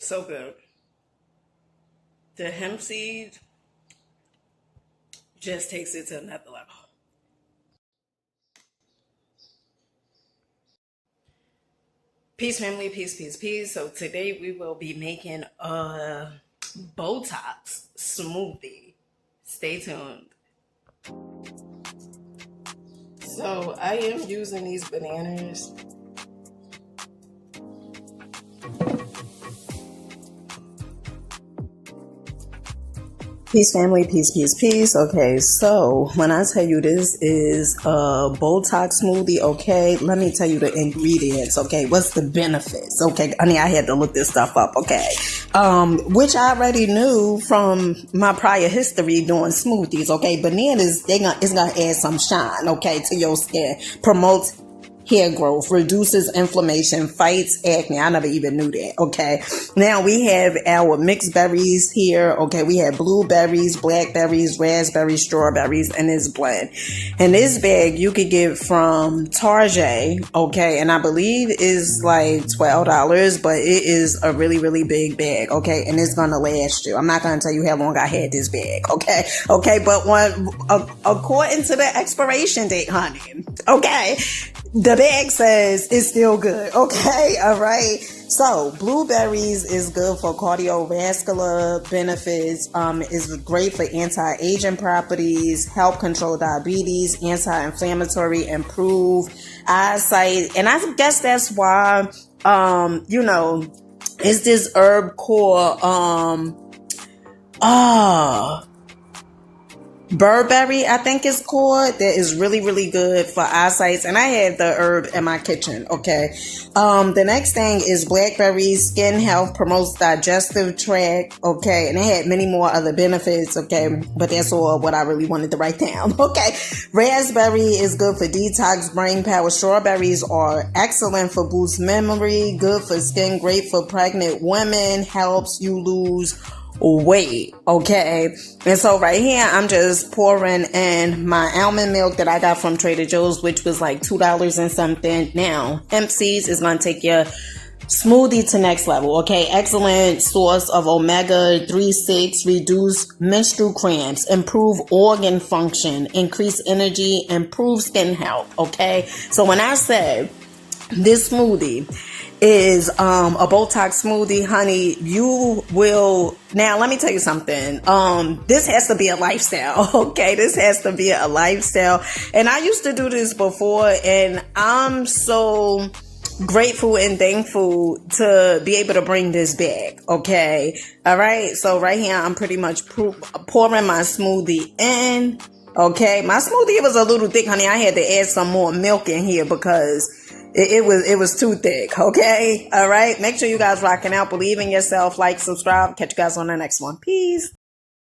So good. The hemp seed just takes it to another level. Peace, family, peace, peace, peace. So today we will be making a Botox smoothie. Stay tuned. So I am using these bananas. Peace, family, peace, peace, peace. Okay, so when I tell you this is a Botox smoothie, okay, let me tell you the ingredients, okay? What's the benefits? Okay, I had to look this stuff up, okay? Which I already knew from my prior history doing smoothies, okay? Bananas, it's gonna add some shine, okay, to your skin. Promotes hair growth, reduces inflammation, fights acne. I never even knew that. Okay. Now we have our mixed berries here. Okay. We have blueberries, blackberries, raspberries, strawberries in this blend. And this bag you could get from Target. Okay. And I believe is like $12, but it is a really, really big bag. Okay. And it's going to last you. I'm not going to tell you how long I had this bag. Okay. Okay. But according to the expiration date, honey. Okay. The bag says it's still good. Okay. All right. So blueberries is good for cardiovascular benefits. Is great for anti-aging properties, help control diabetes, anti-inflammatory, improve eyesight. And I guess that's why, it's this herb called, Burberry, I think it's called, that is really, really good for eyesight. And I had the herb in my kitchen. Okay. The next thing is blackberries, skin health, promotes digestive tract. Okay. And it had many more other benefits. Okay. But that's all what I really wanted to write down. Okay. Raspberry is good for detox, brain power. Strawberries are excellent for boost memory, good for skin, great for pregnant women, helps you lose weight. Okay. And so right here I'm just pouring in my almond milk that I got from Trader Joe's, which was like $2 and something. Now hemp seeds is going to take your smoothie to next level. Okay. Excellent source of omega-3, reduce menstrual cramps, improve organ function, increase energy, improve skin health. Okay. So when I said this smoothie is a Botox smoothie, honey, you will. Now let me tell you something. This has to be a lifestyle. Okay, this has to be a lifestyle. And I used to do this before, and I'm so grateful and thankful to be able to bring this back. Okay, all right. So right here, I'm pretty much pouring my smoothie in. Okay, my smoothie was a little thick, honey. I had to add some more milk in here because it was too thick. Okay. All right. Make sure you guys rocking out. Believe in yourself. Like, subscribe. Catch you guys on the next one. Peace.